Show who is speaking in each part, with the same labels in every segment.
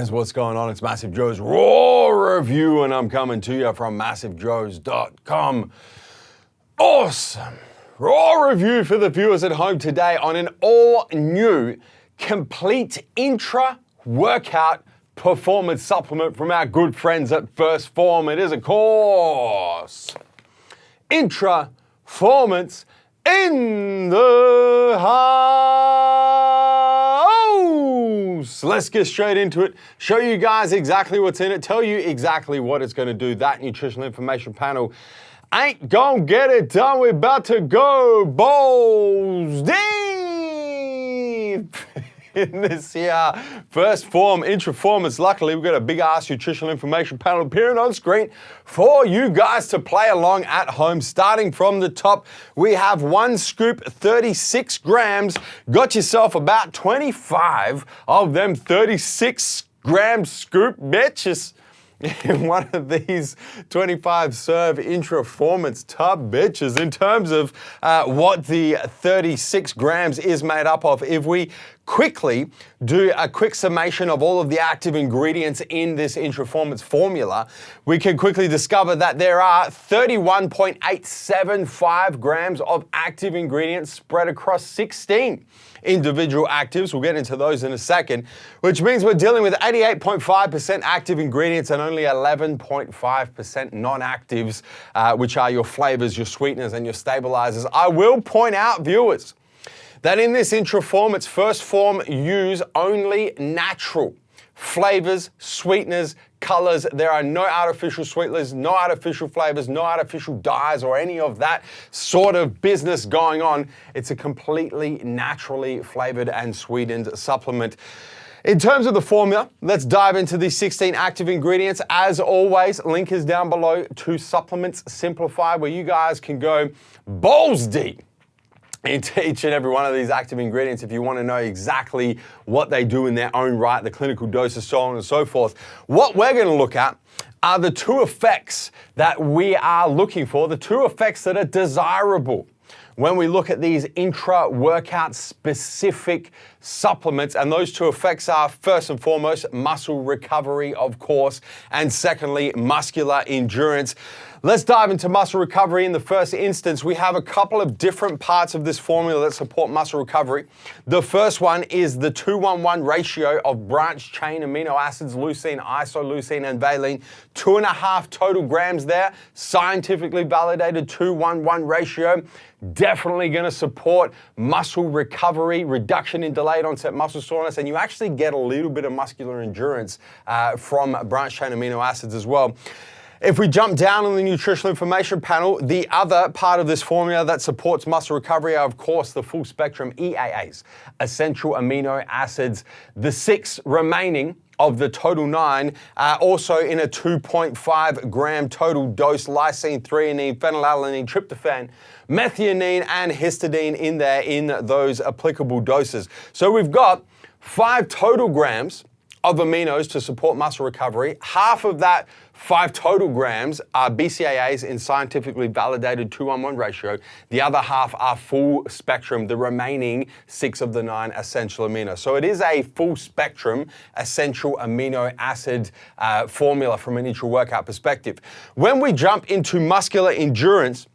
Speaker 1: guys, what's going on? It's MassiveJoes Raw Review, and I'm coming to you from MassiveJoes.com. Awesome Raw Review for the viewers at home today on an all-new complete intra-workout performance supplement from our good friends at Phorm. It is, of course, Intra-Formance in the house. Let's get straight into it. Show you guys exactly what's in it. Tell you exactly what it's going to do. That nutritional information panel ain't gonna get it done. We're about to go balls deep in this here first Phorm Intra-Formance. Luckily, we've got a big ass nutritional information panel appearing on screen for you guys to play along at home. Starting from the top, we have 1 scoop, 36 grams. Got yourself about 25 of them 36-gram scoop bitches in one of these 25 serve Intra-Formance tub bitches. In terms of what the 36 grams is made up of, if we quickly do a quick summation of all of the active ingredients in this Intra-Formance formula, we can quickly discover that there are 31.875 grams of active ingredients spread across 16 individual actives. We'll get into those in a second, which means we're dealing with 88.5% active ingredients and only 11.5% non-actives, which are your flavors, your sweeteners, and your stabilizers. I will point out, viewers, that in this Intra-Formance first Phorm use only natural flavors, sweeteners, colors. There are no artificial sweeteners, no artificial flavors, no artificial dyes or any of that sort of business going on. It's a completely naturally flavored and sweetened supplement. In terms of the formula, let's dive into these 16 active ingredients. As always, link is down below to Supplements Simplified, where you guys can go balls deep into each and every one of these active ingredients if you want to know exactly what they do in their own right, the clinical doses, so on and so forth. What we're going to look at are the 2 effects that we are looking for, the 2 effects that are desirable when we look at these intra-workout specific supplements. And those 2 effects are, first and foremost, muscle recovery, of course, and secondly, muscular endurance. Let's dive into muscle recovery. In the first instance, we have a couple of different parts of this formula that support muscle recovery. The first one is the 2-1-1 ratio of branched chain amino acids, leucine, isoleucine, and valine. 2.5 total grams there, scientifically validated 2-1-1 ratio. Definitely going to support muscle recovery, reduction in delayed onset muscle soreness, and you actually get a little bit of muscular endurance from branched chain amino acids as well. If we jump down on the nutritional information panel, the other part of this formula that supports muscle recovery are, of course, the full spectrum EAAs, essential amino acids. The 6 remaining of the total 9 are also in a 2.5 gram total dose: lysine, threonine, phenylalanine, tryptophan, methionine, and histidine in there in those applicable doses. So we've got 5 total grams of aminos to support muscle recovery. Half of that 5 total grams are BCAAs in scientifically validated 2-1-1 ratio. The other half are full spectrum, the remaining 6 of the 9 essential aminos. So it is a full spectrum essential amino acid formula from an intra-workout perspective. When we jump into muscular endurance,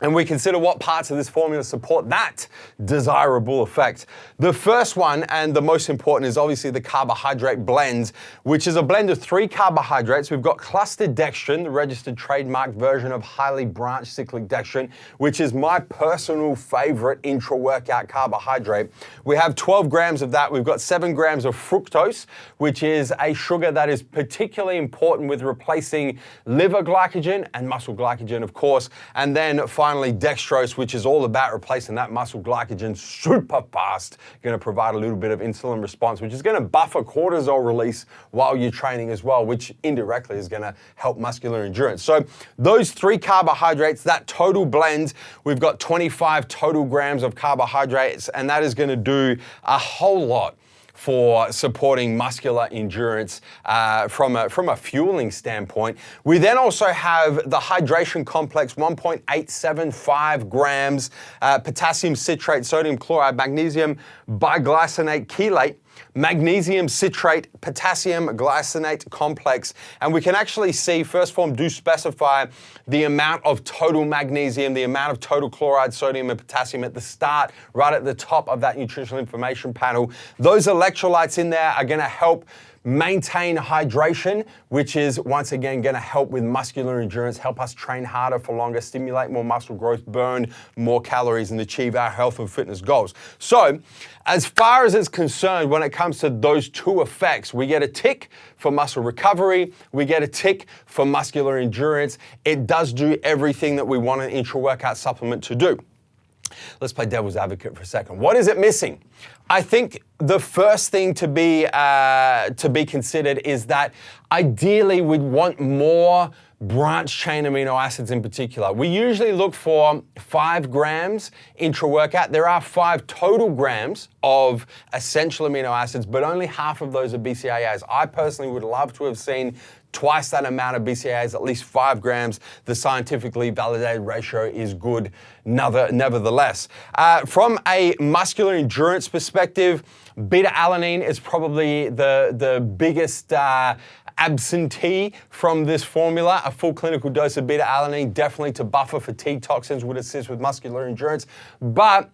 Speaker 1: and we consider what parts of this formula support that desirable effect, the first one and the most important is obviously the carbohydrate blend, which is a blend of 3 carbohydrates. We've got clustered dextrin, the registered trademark version of highly branched cyclic dextrin, which is my personal favorite intra-workout carbohydrate. We have 12 grams of that. We've got 7 grams of fructose, which is a sugar that is particularly important with replacing liver glycogen and muscle glycogen, of course. And then finally, dextrose, which is all about replacing that muscle glycogen super fast. Going to provide a little bit of insulin response, which is going to buffer cortisol release while you're training as well, which indirectly is going to help muscular endurance. So those 3 carbohydrates, that total blend, we've got 25 total grams of carbohydrates, and that is going to do a whole lot for supporting muscular endurance from a fueling standpoint. We then also have the hydration complex, 1.875 grams, potassium citrate, sodium chloride, magnesium biglycinate chelate, magnesium citrate, potassium glycinate complex. And we can actually see First Phorm do specify the amount of total magnesium, the amount of total chloride, sodium, and potassium at the start, right at the top of that nutritional information panel. Those electrolytes in there are going to help maintain hydration, which is once again going to help with muscular endurance, help us train harder for longer, stimulate more muscle growth, burn more calories, and achieve our health and fitness goals. So, as far as it's concerned, when it comes to those two effects, we get a tick for muscle recovery, we get a tick for muscular endurance. It does do everything that we want an intra-workout supplement to do. Let's play devil's advocate for a second. What is it missing? I think the first thing to be considered is that ideally we'd want more branched chain amino acids in particular. We usually look for 5 grams intra-workout. There are 5 total grams of essential amino acids, but only half of those are BCAAs. I personally would love to have seen twice that amount of BCAAs, at least 5 grams. The scientifically validated ratio is good nevertheless. From a muscular endurance perspective, beta-alanine is probably the biggest absentee from this formula. A full clinical dose of beta-alanine, definitely to buffer fatigue toxins, would assist with muscular endurance. But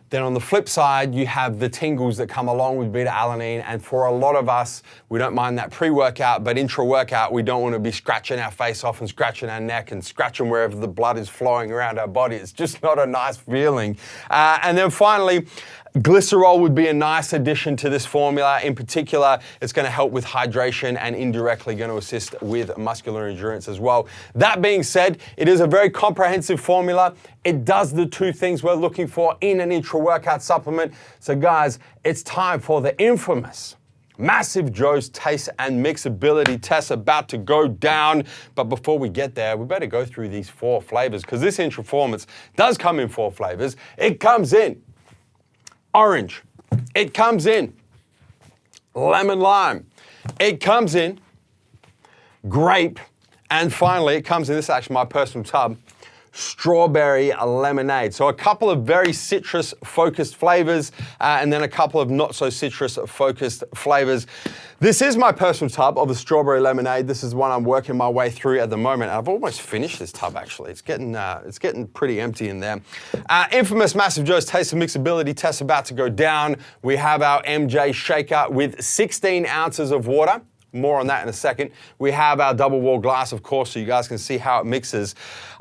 Speaker 1: then on the flip side, you have the tingles that come along with beta-alanine. And for a lot of us, we don't mind that pre-workout, but intra-workout, we don't want to be scratching our face off and scratching our neck and scratching wherever the blood is flowing around our body. It's just not a nice feeling. And then finally, glycerol would be a nice addition to this formula. In particular, it's going to help with hydration and indirectly going to assist with muscular endurance as well. That being said, it is a very comprehensive formula. It does the two things we're looking for in an intra-workout supplement. So guys, it's time for the infamous MassiveJoes taste and mixability test about to go down. But before we get there, we better go through these 4 flavors because this Intra-Formance does come in 4 flavors. It comes in orange. It comes in lemon lime. It comes in grape. And finally, it comes in, this is actually my personal tub, strawberry lemonade. So a couple of very citrus focused flavors and then a couple of not so citrus focused flavors. This is my personal tub of the strawberry lemonade. This is one I'm working my way through at the moment. I've almost finished this tub actually. It's getting pretty empty in there. Infamous MassiveJoes taste and mixability test about to go down. We have our MJ shaker with 16 ounces of water. More on that in a second. We have our double wall glass, of course, so you guys can see how it mixes.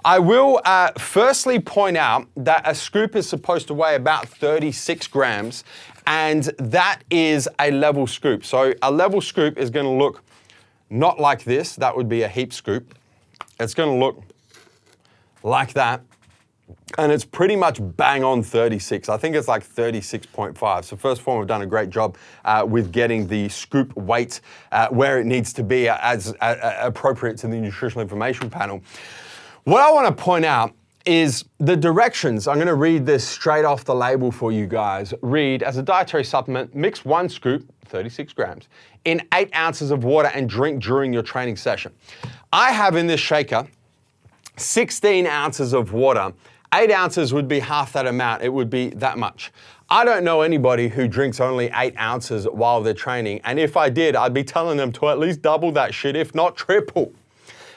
Speaker 1: I will firstly point out that a scoop is supposed to weigh about 36 grams, and that is a level scoop. So a level scoop is going to look not like this. That would be a heap scoop. It's going to look like that. And it's pretty much bang on 36. I think it's like 36.5. So First Phorm have done a great job with getting the scoop weight where it needs to be as appropriate to the nutritional information panel. What I want to point out is the directions. I'm going to read this straight off the label for you guys. Read, as a dietary supplement, mix 1 scoop, 36 grams, in 8 ounces of water and drink during your training session. I have in this shaker 16 ounces of water. 8 ounces would be half that amount. It would be that much. I don't know anybody who drinks only 8 ounces while they're training. And if I did, I'd be telling them to at least double that shit, if not triple.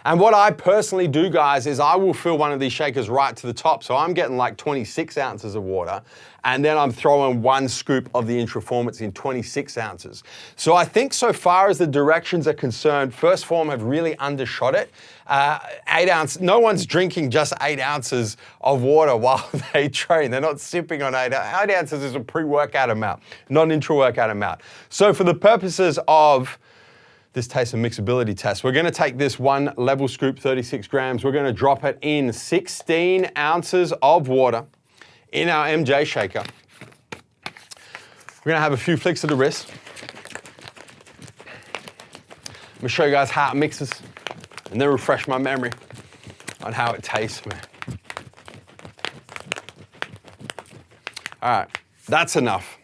Speaker 1: And what I personally do, guys, is I will fill one of these shakers right to the top. So I'm getting like 26 ounces of water, and then I'm throwing 1 scoop of the Intra-Formance in 26 ounces. So I think so far as the directions are concerned, First Phorm have really undershot it. 8 ounces, no one's drinking just 8 ounces of water while they train. They're not sipping on 8 ounces is a pre-workout amount, not an intra-workout amount. So for the purposes of this taste and mixability test, we're going to take this 1 level scoop, 36 grams. We're going to drop it in 16 ounces of water in our MJ shaker. We're going to have a few flicks of the wrist. I'm going to show you guys how it mixes and then refresh my memory on how it tastes, man. All right, that's enough.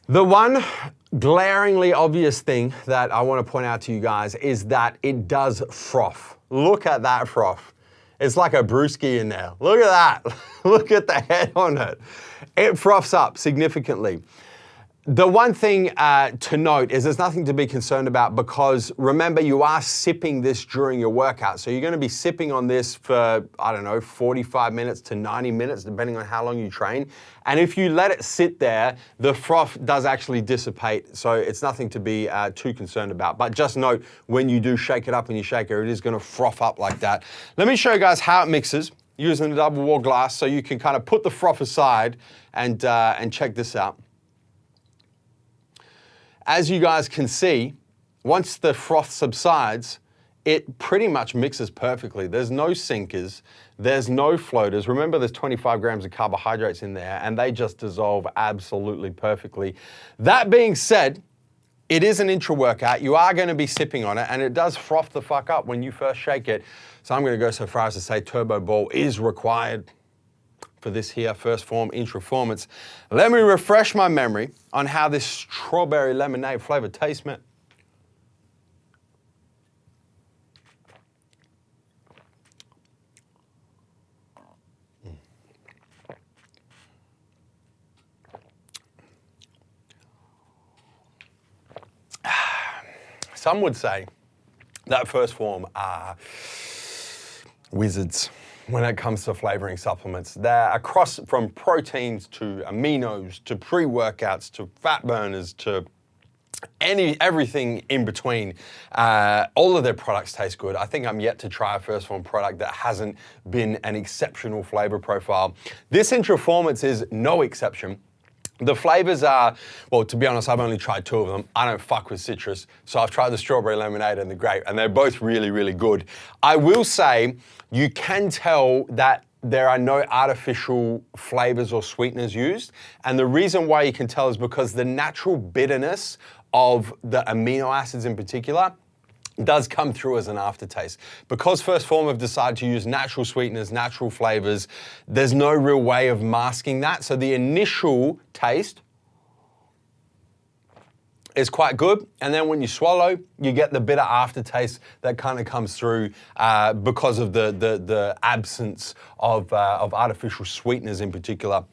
Speaker 1: The one glaringly obvious thing that I want to point out to you guys is that it does froth. Look at that froth. It's like a brewski in there. Look at that. Look at the head on it. It froths up significantly. The one thing to note is there's nothing to be concerned about because remember you are sipping this during your workout. So you're going to be sipping on this for, I don't know, 45 minutes to 90 minutes, depending on how long you train. And if you let it sit there, the froth does actually dissipate. So it's nothing to be too concerned about. But just note when you do shake it up and you shake it, it is going to froth up like that. Let me show you guys how it mixes using the double wall glass so you can kind of put the froth aside and check this out. As you guys can see, once the froth subsides, it pretty much mixes perfectly. There's no sinkers, there's no floaters. Remember, there's 25 grams of carbohydrates in there, and they just dissolve absolutely perfectly. That being said, it is an intra-workout. You are going to be sipping on it, and it does froth the fuck up when you first shake it. So I'm going to go so far as to say turbo ball is required for this here first Phorm Intra-Formance. Let me refresh my memory on how this strawberry lemonade flavor tastes, man. Some would say that first Phorm are wizards when it comes to flavoring supplements. They're across from proteins to aminos to pre-workouts to fat burners to everything in between. All of their products taste good. I think I'm yet to try a first Phorm product that hasn't been an exceptional flavor profile. This Intra-Formance is no exception. The flavors are, well, to be honest, I've only tried 2 of them. I don't fuck with citrus, so I've tried the strawberry lemonade and the grape, and they're both really, really good. I will say you can tell that there are no artificial flavors or sweeteners used, and the reason why you can tell is because the natural bitterness of the amino acids in particular does come through as an aftertaste. Because First Phorm have decided to use natural sweeteners, natural flavors, there's no real way of masking that. So the initial taste is quite good. And then when you swallow, you get the bitter aftertaste that kind of comes through because of the absence of artificial sweeteners in particular.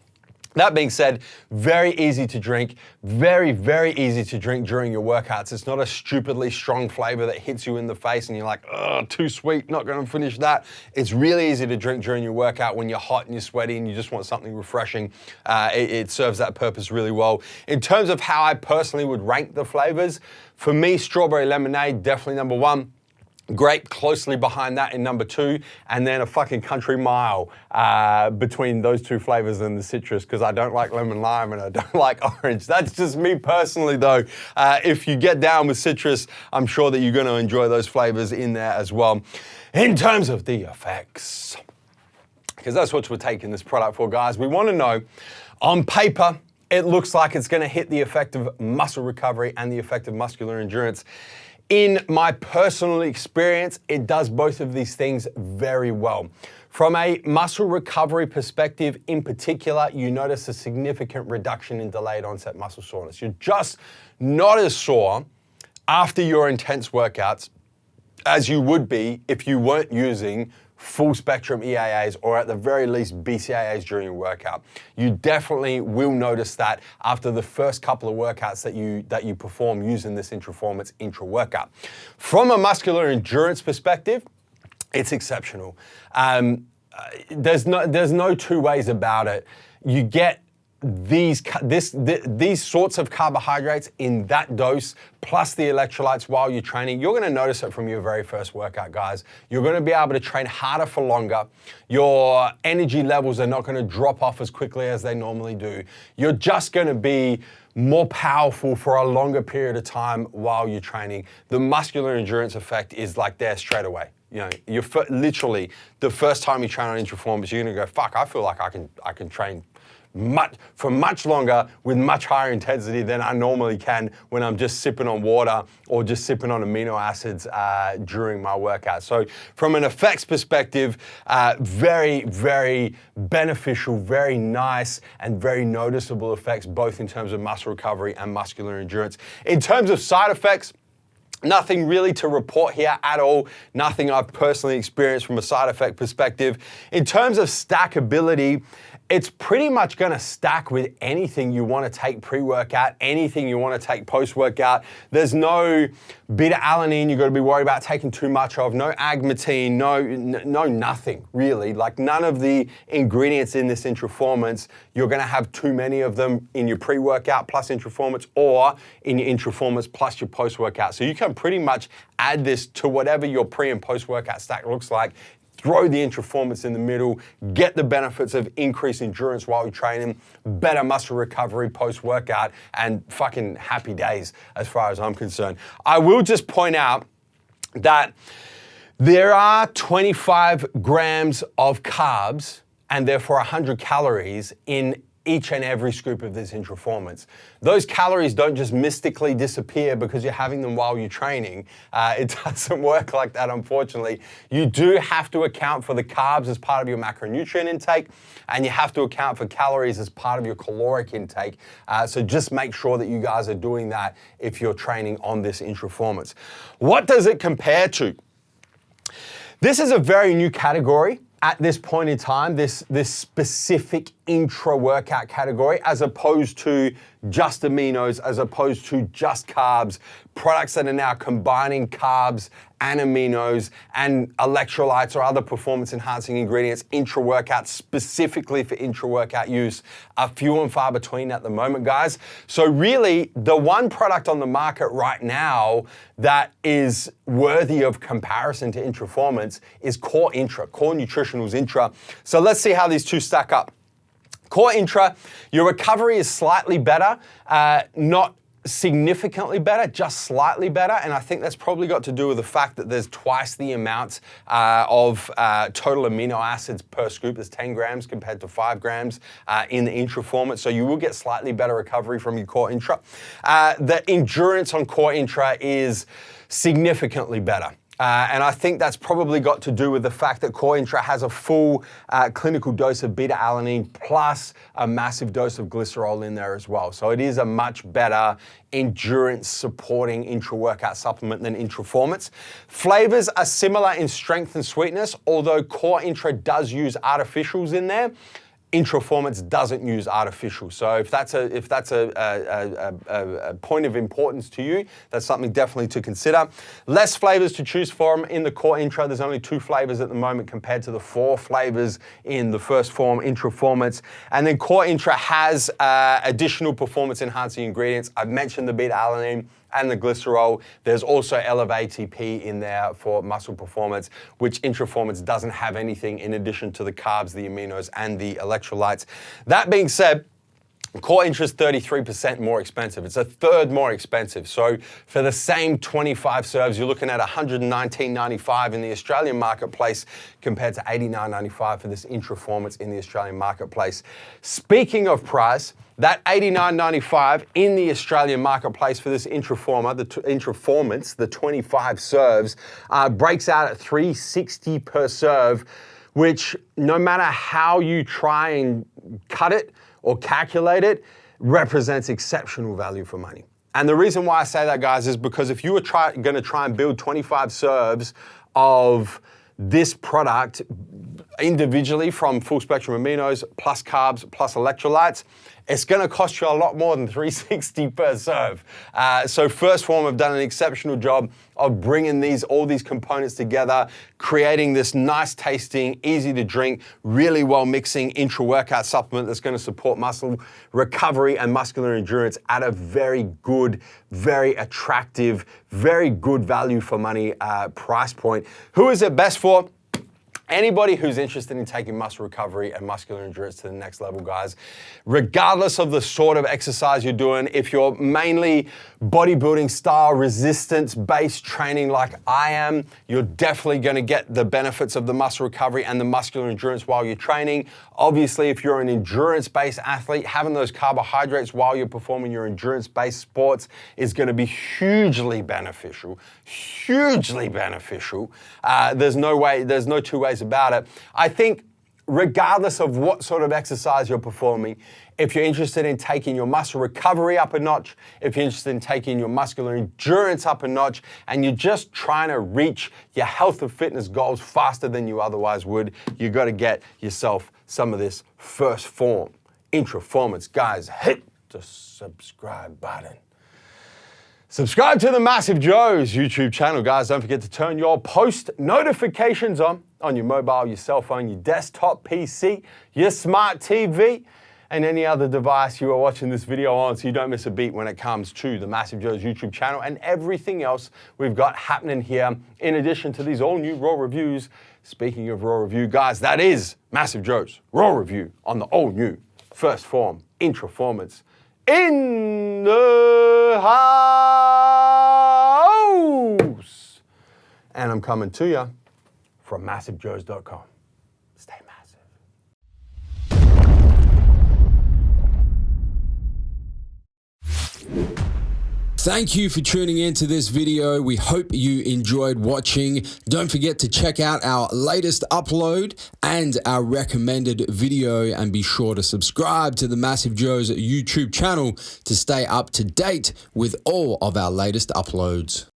Speaker 1: That being said, very easy to drink, very, very easy to drink during your workouts. It's not a stupidly strong flavor that hits you in the face and you're like, oh, too sweet, not gonna finish that. It's really easy to drink during your workout when you're hot and you're sweaty and you just want something refreshing. It serves that purpose really well. In terms of how I personally would rank the flavors, for me, strawberry lemonade, definitely number 1. Grape closely behind that in number 2, and then a fucking country mile between those 2 flavors and the citrus, because I don't like lemon lime and I don't like orange. That's just me personally though. If you get down with citrus, I'm sure that you're going to enjoy those flavors in there as well. In terms of the effects, because that's what we're taking this product for, guys. We want to know, on paper, it looks like it's going to hit the effect of muscle recovery and the effect of muscular endurance. In my personal experience, it does both of these things very well. From a muscle recovery perspective in particular, you notice a significant reduction in delayed onset muscle soreness. You're just not as sore after your intense workouts as you would be if you weren't using full spectrum EAAs or at the very least BCAAs during your workout. You definitely will notice that after the first couple of workouts that you perform using this Intra-Formance intra-workout. From a muscular endurance perspective, it's exceptional. There's no 2 ways about it. You get these sorts of carbohydrates in that dose, plus the electrolytes while you're training. You're going to notice it from your very first workout, guys. You're going to be able to train harder for longer. Your energy levels are not going to drop off as quickly as they normally do. You're just going to be more powerful for a longer period of time while you're training. The muscular endurance effect is like there straight away. You know, you're literally the first time you train on Intra-Formance, you're going to go, fuck, I feel like I can train for much longer with much higher intensity than I normally can when I'm just sipping on water or just sipping on amino acids during my workout. So from an effects perspective, very, very beneficial, very nice and very noticeable effects, both in terms of muscle recovery and muscular endurance. In terms of side effects, Nothing really to report here at all. Nothing I've personally experienced from a side effect perspective. In terms of stackability, it's pretty much going to stack with anything you want to take pre-workout, anything you want to take post-workout. There's no beta-alanine you've got to be worried about taking too much of, no agmatine, no nothing really. Like none of the ingredients in this Intra-Formance, you're going to have too many of them in your pre-workout plus Intra-Formance or in your Intra-Formance plus your post-workout. So you can pretty much add this to whatever your pre and post-workout stack looks like. Throw the Intra-Formance in the middle, get the benefits of increased endurance while you're training, better muscle recovery post-workout, and fucking happy days as far as I'm concerned. I will just point out that there are 25 grams of carbs and therefore 100 calories in each and every scoop of this Intra-Formance. Those calories don't just mystically disappear because you're having them while you're training. It doesn't work like that, unfortunately. You do have to account for the carbs as part of your macronutrient intake, and you have to account for calories as part of your caloric intake. So just make sure that you guys are doing that if you're training on this Intra-Formance. What does it compare to? This is a very new category at this point in time, this specific intra-workout category, as opposed to just aminos, as opposed to just carbs, products that are now combining carbs and aminos and electrolytes or other performance-enhancing ingredients, intra-workout, specifically for intra-workout use, are few and far between at the moment, guys. So really, the one product on the market right now that is worthy of comparison to Intra-Formance is Core Intra, Core Nutritionals Intra. So let's see how these two stack up. Core Intra, your recovery is slightly better, not significantly better, just slightly better. And I think that's probably got to do with the fact that there's twice the amount of total amino acids per scoop. There's 10 grams compared to 5 grams in the Intra-Formance. So you will get slightly better recovery from your Core Intra. The endurance on Core Intra is significantly better. And I think that's probably got to do with the fact that Core Intra has a full clinical dose of beta-alanine plus a massive dose of glycerol in there as well. So it is a much better endurance supporting intra-workout supplement than Intra-Formance. Flavors are similar in strength and sweetness, although Core Intra does use artificials in there. Intra-Formance doesn't use artificial. So if that's a point of importance to you, that's something definitely to consider. Less flavors to choose from in the Core Intra. There's only 2 flavors at the moment compared to the 4 flavors in the first Phorm Intra-Formance. And then Core Intra has additional performance enhancing ingredients. I've mentioned the beta-alanine and the glycerol. There's also Elevate-ATP in there for muscle performance, which Intra-Formance doesn't have anything in addition to the carbs, the aminos, and the electrolytes. That being said, Core Intra is 33% more expensive. It's a third more expensive. So for the same 25 serves, you're looking at $119.95 in the Australian marketplace compared to $89.95 for this Intra-Formance in the Australian marketplace. Speaking of price, that $89.95 in the Australian marketplace for this Intra-Formance, the 25 serves, breaks out at $360 per serve, which no matter how you try and cut it or calculate it, represents exceptional value for money. And the reason why I say that, guys, is because if you were going to try and build 25 serves of this product individually from full spectrum aminos, plus carbs, plus electrolytes, it's going to cost you a lot more than $360 per serve. So First Phorm have done an exceptional job of bringing all these components together, creating this nice tasting, easy to drink, really well mixing intra-workout supplement that's going to support muscle recovery and muscular endurance at a very good, very attractive, very good value for money price point. Who is it best for? Anybody who's interested in taking muscle recovery and muscular endurance to the next level, guys, regardless of the sort of exercise you're doing, if you're mainly bodybuilding style, resistance-based training like I am, you're definitely going to get the benefits of the muscle recovery and the muscular endurance while you're training. Obviously, if you're an endurance-based athlete, having those carbohydrates while you're performing your endurance-based sports is going to be hugely beneficial, hugely beneficial. There's no two ways about it. I think regardless of what sort of exercise you're performing, if you're interested in taking your muscle recovery up a notch, if you're interested in taking your muscular endurance up a notch, and you're just trying to reach your health and fitness goals faster than you otherwise would, you got to get yourself some of this Phorm Intra-Formance. Guys, hit the subscribe button. Subscribe to the MassiveJoes YouTube channel, guys. Don't forget to turn your post notifications on your mobile, your cell phone, your desktop PC, your smart TV, and any other device you are watching this video on, so you don't miss a beat when it comes to the MassiveJoes YouTube channel and everything else we've got happening here, in addition to these all-new Raw reviews. Speaking of Raw review, guys, that is MassiveJoes Raw review on the all-new Phorm Intra-Formance in the house. And I'm coming to you from MassiveJoes.com. Stay massive.
Speaker 2: Thank you for tuning in to this video. We hope you enjoyed watching. Don't forget to check out our latest upload and our recommended video, and be sure to subscribe to the MassiveJoes YouTube channel to stay up to date with all of our latest uploads.